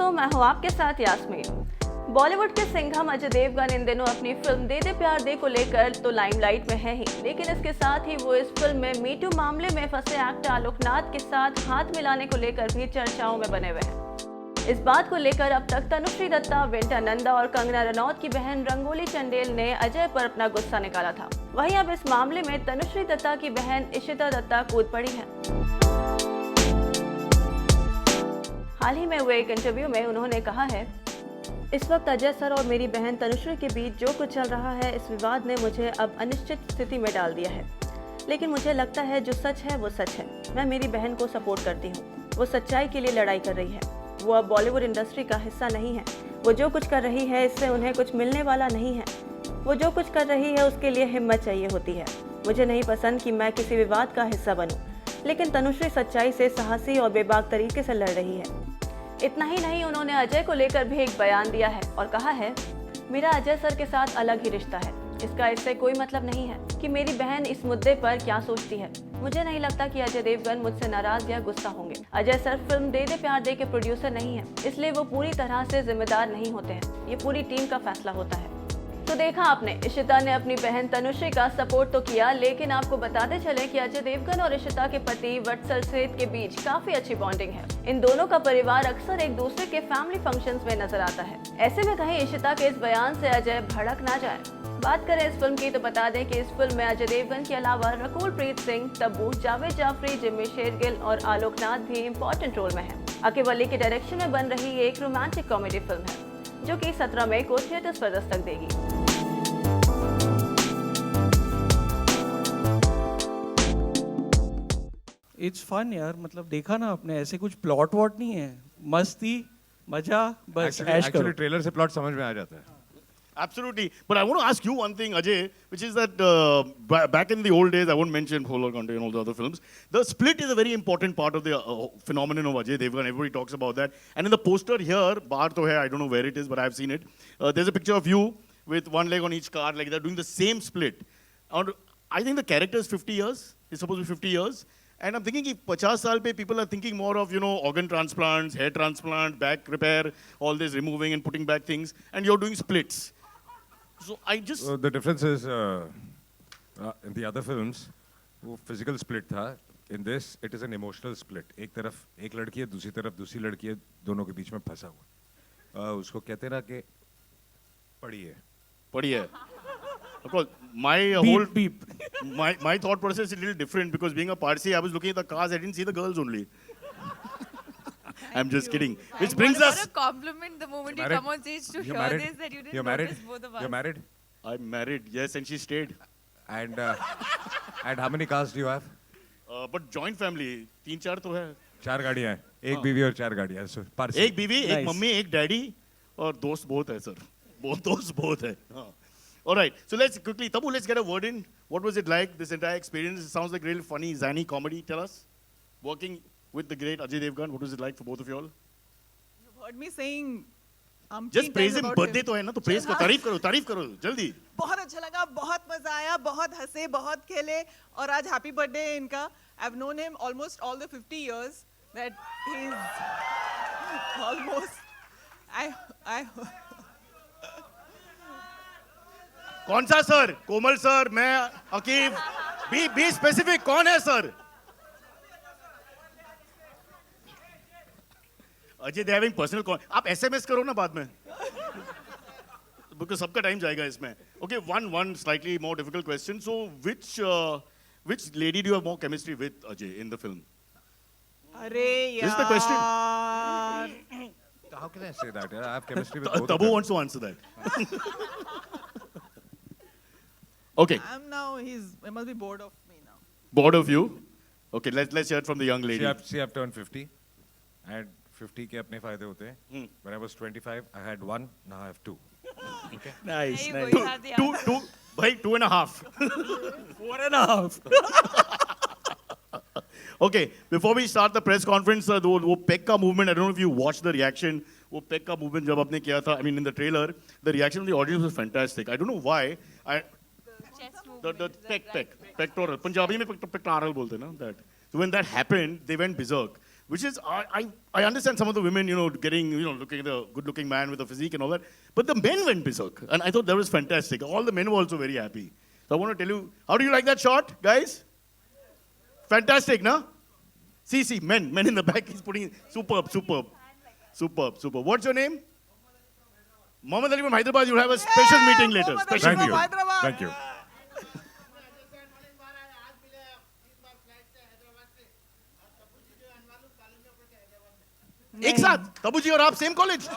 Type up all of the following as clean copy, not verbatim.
दोस्तों, मैं हूँ आपके साथ यास्मीन। बॉलीवुड के सिंघम अजय देवगन इन दिनों अपनी फिल्म दे दे प्यार दे को लेकर तो लाइमलाइट में है ही, लेकिन इसके साथ ही वो इस फिल्म में मीटू मामले में फंसे एक्टर आलोकनाथ के साथ हाथ मिलाने को लेकर भी चर्चाओं में बने हुए हैं। इस बात को लेकर अब तक तनुश्री दत्ता, विंटा नंदा और कंगना रनौत की बहन रंगोली चंडेल ने अजय पर अपना गुस्सा निकाला था। वहीं अब इस मामले में तनुश्री दत्ता की बहन इशिता दत्ता कूद पड़ी है। हाल ही में हुए एक इंटरव्यू में उन्होंने कहा है, इस वक्त अजय सर और मेरी बहन तनुश्री के बीच जो कुछ चल रहा है, इस विवाद ने मुझे अब अनिश्चित स्थिति में डाल दिया है। लेकिन मुझे लगता है जो सच है वो सच है। मैं मेरी बहन को सपोर्ट करती हूँ। वो सच्चाई के लिए लड़ाई कर रही है। वो अब बॉलीवुड इंडस्ट्री का हिस्सा नहीं है। वो जो कुछ कर रही है इससे उन्हें कुछ मिलने वाला नहीं है। वो जो कुछ कर रही है उसके लिए हिम्मत चाहिए होती है। मुझे नहीं पसंद कि मैं किसी विवाद का हिस्सा बनूं, लेकिन तनुश्री सच्चाई से साहसी और बेबाक तरीके से लड़ रही है। इतना ही नहीं, उन्होंने अजय को लेकर भी एक बयान दिया है और कहा है, मेरा अजय सर के साथ अलग ही रिश्ता है। इसका इससे कोई मतलब नहीं है कि मेरी बहन इस मुद्दे पर क्या सोचती है। मुझे नहीं लगता कि अजय देवगन मुझसे नाराज या गुस्सा होंगे। अजय सर फिल्म दे दे प्यार दे के प्रोड्यूसर नहीं है, इसलिए वो पूरी तरह से जिम्मेदार नहीं होते हैं। ये पूरी टीम का फैसला होता है। तो देखा आपने, इशिता ने अपनी बहन तनुश्री का सपोर्ट तो किया, लेकिन आपको बताते चले कि अजय देवगन और इशिता के पति वत्सल सेठ के बीच काफी अच्छी बॉन्डिंग है। इन दोनों का परिवार अक्सर एक दूसरे के फैमिली फंक्शंस में नजर आता है। ऐसे में कहीं इशिता के इस बयान से अजय भड़क ना जाए। बात करें इस फिल्म की तो बता दें कि इस फिल्म में अजय देवगन के अलावा रकुल प्रीत सिंह, तब्बू, जावेद जाफरी, जिम्मी शेरगिल और आलोकनाथ भी इम्पोर्टेंट रोल में है। अकीब अली के डायरेक्शन में बन रही एक रोमांटिक कॉमेडी फिल्म है, जो कि 17 मई को थिएटर्स पर दस्तक देगी। इट्स फन यार, मतलब देखा ना आपने, ऐसे कुछ प्लॉट वॉट नहीं है, मस्ती मजा बस ऐश करो। Actually, ट्रेलर से प्लॉट समझ में आ जाता है. Absolutely. But I want to ask you one thing, Ajay, which is that back in the old days, I won't mention Pholar Conte and all the other films, the split is a very important part of the phenomenon of Ajay Devgan. Everybody talks about that. And in the poster here, Bahar to hai, I don't know where it is, but I've seen it. There's a picture of you with one leg on each car, like they're doing the same split. And I think the character is 50 years. It's supposed to be 50 years. And I'm thinking if 50 saal pe people are thinking more of, you know, organ transplants, hair transplant, back repair, all this removing and putting back things, and you're doing splits. So I just... The difference is, in the other films, वो physical split था. In this, it is an emotional split. एक तरफ एक लड़की है, दूसरी तरफ दूसरी लड़की है, दोनों के बीच में फंसा हुआ. उसको कहते ना कि पड़ी है. पड़ी है. Of course, my whole my thought process is a little different because being a Parsi, I was looking at the cars, I didn't see the girls only. I'm just kidding. Which brings us. What a compliment the moment you come on stage to hear this, that you didn't notice both of us. You're married? I'm married, yes, and she stayed. And how many cars do you have? But joint family, 3-4 तो है. 4 गाड़ियाँ हैं. एक बीवी और 4 गाड़ियाँ. So Parsi. एक बीवी, एक मम्मी, एक डैडी और दोस्त बहुत है सर. बहुत दोस्त बहुत है. All right, so let's quickly, Tabu, let's get a word in. What was it like, this entire experience? It sounds like really funny, zany comedy. Tell us. Working with the great Ajay Devgan, what was it like for both of you all? You've heard me saying Just praise him, birthday तो है ना, तो praise करो, तारीफ करो, जल्दी. बहुत अच्छा लगा, बहुत मजा आया, बहुत हंसे, बहुत खेले, और आज हैप्पी बर्थडे है इनका. I've known him almost all the 50 years that he's almost. I कौन सा सर? कोमल सर, मैं, अकीब. Be specific, कौन है sir? Ajay they having personal call. आप SMS करो ना बाद में. Because सबका टाइम जाएगा इसमें. Okay, one slightly more difficult question. So which lady do you have more chemistry with, Ajay, in the film? अरे यार. This is the question. How can I say that? I have chemistry with both of Tabu them. wants to answer that. Okay. He must be bored of me now. Bored of you? Okay, let's hear it from the young lady. See, I've turned 50. And 50 के अपने फायदे होते हैं. When I was 25, I had 1. Now I have 2. Okay. Nice, There you nice. go, you have the answer. Two, bhai, 2.5. 4.5. Okay, before we start the press conference, वो Pekka movement, I don't know if you watched the reaction. वो Pekka movement जब आपने किया था, I mean in the trailer, the reaction of the audience was fantastic. I don't know why. The pectoral. Punjabi में pectoral बोलते हैं ना, that. So when that happened, they went berserk. which is I understand some of the women, you know, getting, you know, looking at the good-looking man with a physique and all that, but the men went berserk, and I thought that was fantastic. All the men were also very happy. So I want to tell you, how do you like that shot, guys? Fantastic, no? See, men in the back. He's putting superb. What's your name? Mohammed Ali from Hyderabad. You'll have a special meeting later. Mohammed Ali Special Thank from you. Hyderabad. Thank you. एक साथ तबू जी और आप same college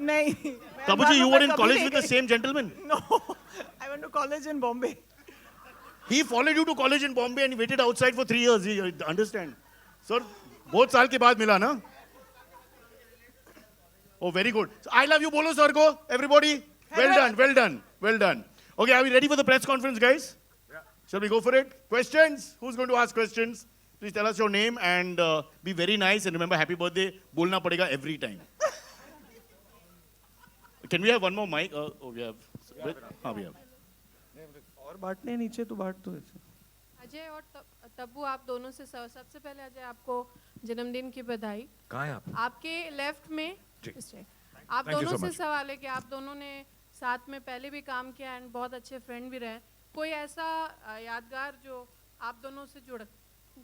नहीं तबू जी you were in college with the same gentleman. No, I went to college in Bombay. He followed you to college in Bombay and he waited outside for 3 years. You understand? Sir, बहुत साल के बाद मिला ना? Oh, very good. So, I love you, bolo sir ko. Everybody. Well done. Okay, are we ready for the press conference, guys? Yeah. Shall we go for it? Questions? Who's going to ask questions? Please tell us your name and be very nice and remember happy birthday. बोलना पड़ेगा every time. Can we have one more mic? We have. हाँ, we have. और बांटने हैं नीचे तो बांट दो ऐसे। अजय और तब्बू आप दोनों से सबसे पहले अजय आपको जन्मदिन की बधाई। कहाँ है आप? आपके लेफ्ट में जी। आप Thank you दोनों so से much. सवाल है कि आप दोनों ने साथ में पहले भी काम किया एंड बहुत अच्छे फ्रेंड भी रहे। कोई ऐसा यादगार जो आप दोनों से जुड़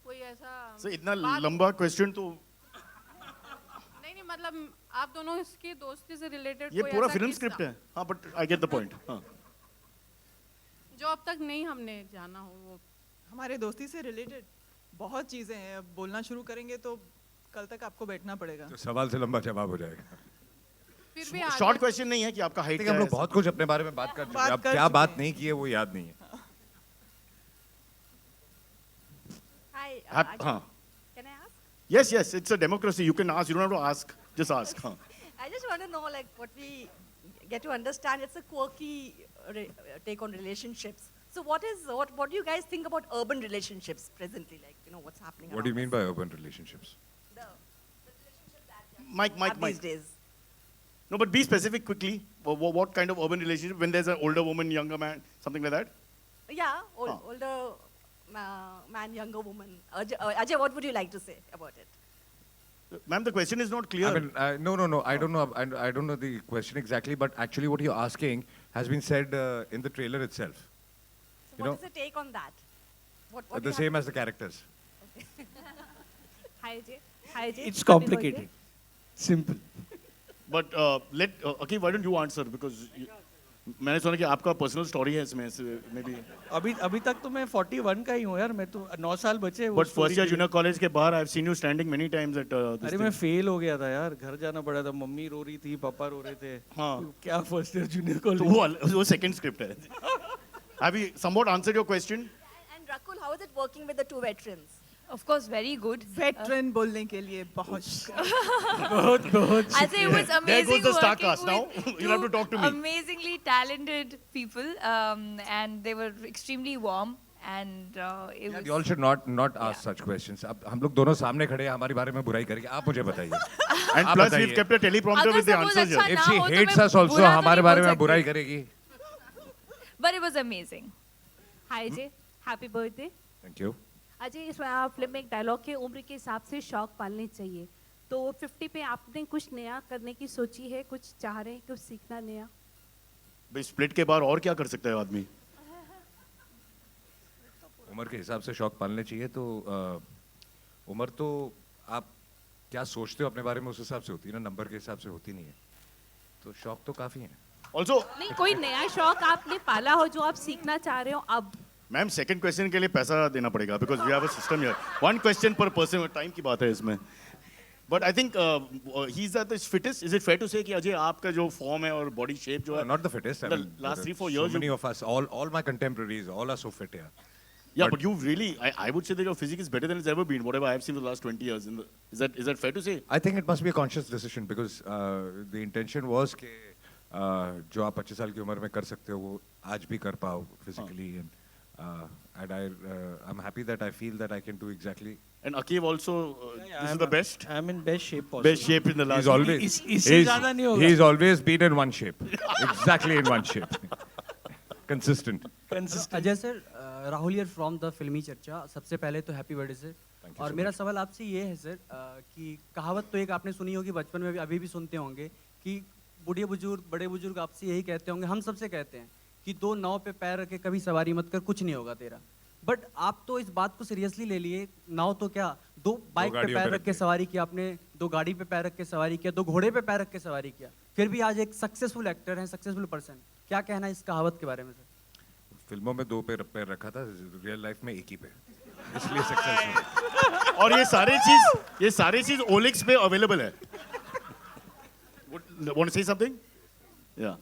कोई ऐसा So, इतना बात- लंबा क्वेश्चन तो नहीं मतलब आप दोनों इसकी दोस्ती से रिलेटेड ये पूरा फिल्म स्क्रिप्ट है. हाँ, but I get the point. हाँ. जो अब तक नहीं हमने जाना हो वो हमारे दोस्ती से रिलेटेड बहुत चीजें हैं. अब बोलना शुरू करेंगे तो कल तक आपको बैठना पड़ेगा. तो सवाल से लंबा जवाब हो जाएगा. फिर भी शॉर्ट क्वेश्चन नहीं है कि आपका हाइट ठीक क्या है, हम है. लोग बहुत कुछ अपने बारे में बात कर चुके हैं. अब कर क्या चुके बात हैं. नहीं की है वो याद नहीं है. Hi, हाँ. can I ask? Yes, it's a democracy. You can ask. You don't have to ask. Just ask. हाँ. I just want to know, like, what we get to understand. It's a quirky take on relationships. So, what do you guys think about urban relationships presently? Like, you know, what's happening? What do you around mean by urban relationships? the relationships that Mike. these days? No, but be specific quickly. What kind of urban relationship? When there's an older woman, younger man, something like that? Yeah, older man, younger woman. Ajay, what would you like to say about it? Ma'am, the question is not clear. I mean, no. I don't know. I don't know the question exactly, but actually, what you're asking has been said in the trailer itself. So, You what know, is the take on that? What do The you same as the characters. Hi, Ajay. Hi, Ajay. It's Happy complicated. Simple. But okay, why don't you answer? Because मैंने सुना कि आपका personal story है इसमें may be. अभी तक तो मैं 41 का ही हूँ यार. मैं तो 9 साल बचे वो बट story फर्स्ट ईयर के लिए। जूनियर कॉलेज के बाहर I have seen you standing many times at अरे मैं फेल हो गया था यार. घर जाना पड़ा था. मम्मी रो रही थी, पापा रो रहे थे. हाँ. क्या फर्स्ट ईयर जूनियर तो कॉलेज. वो सेकंड स्क्रिप्ट है. Have you somewhat answered your question? And Rakul, how is it working with the two veterans? Of course, very good. Veteran बोलने के लिए बहुत I'd say it was There amazing goes the star working cast now. with You'll have to two talk to me. amazingly talented people, and they were extremely warm, and it was. You all should not ask such questions. अब हम लोग दोनों सामने खड़े हैं, हमारी बारे में बुराई करेंगे. आप मुझे बताइए. And आप plus बताइए. we've kept a teleprompter अगर with the suppose answers अच्छा here. If ना she हो तो hates मैं us also, बुरा तो हमारे नहीं बारे बोल में सकती. बुराई करेगी. But it was amazing. Hi Ajay, happy birthday. Thank you. Ajay, इसमें फिल्म में एक डायलॉग के उम्र के हिसाब से शौक पालने चाहिए. तो 50 पे आपने कुछ नया करने की सोची है, कुछ चाह रहे हैं, कुछ सीखना नया? भाई स्प्लिट के बाद और क्या कर सकता है आदमी? उम्र के हिसाब से शौक पालने चाहिए. तो उम्र तो आप क्या सोचते हो अपने बारे में उस हिसाब से होती है ना. नंबर के हिसाब से होती नहीं है. तो शौक तो काफी है. Also, नहीं, कोई नया शौक आपने पाला हो जो आप सीखना चाह रहे हो अब? मैम सेकंड क्वेश्चन के लिए पैसा देना पड़ेगा because we have a system here. One question per person. Time की बात है इसमें. But I think he is the fittest. Is it fair to say कि अजय आपका जो फॉर्म है और बॉडी शेप जो है Not the fittest. I The mean, last there are 3-4 so years many of us, all my contemporaries, all are so fit here. Yeah, But- but you really, I would say that your physique is better than it's ever been, whatever I have seen for the last 20 years. Is that fair to say? I think it must be a conscious decision because the intention was कि जो आप 25 साल की उम्र में कर सकते हो वो आज भी कर पाओ physically and I'm happy that I feel that I can do exactly. And Akeem also, this is the best? I'm in best shape possible. Best shape in the last. He's always इससे ज़्यादा नहीं होगा. he's always been in one shape, exactly in one shape, consistent. Consistent. Ajay sir, Rahul here from the फिल्मी चर्चा. सबसे पहले तो happy birthday sir. Thank you और so मेरा much. सवाल आपसे ये है सर कि कहावत तो एक आपने सुनी होगी बचपन में भी, अभी भी सुनते होंगे कि बूढ़े बुजुर्ग बड़े बुजुर्ग आपसे यही कहते होंगे, हम सबसे कहते हैं कि दो नाव पे पैर रख के कभी सवारी मत कर, कुछ नहीं होगा तेरा। बट आप तो इस बात को सीरियसली ले लिए, नाव तो क्या, दो बाइक पे गाड़ियों पैर पे रख के रख के। सवारी किया आपने, दो गाड़ी पे पैर रख के सवारी किया, दो घोड़े पे पैर रख के सवारी किया, फिर भी आज एक सक्सेसफुल एक्टर हैं, सक्सेसफुल पर्सन। क्या कहना है इस कहावत के बारे में सर? फिल्मों में 2 पैर रखा था, रियल लाइफ में एक ही पे, इसलिए सक्सेसफुल। और ये सारे चीज ओलिक्स पे अवेलेबल है। Want to say something? Yeah.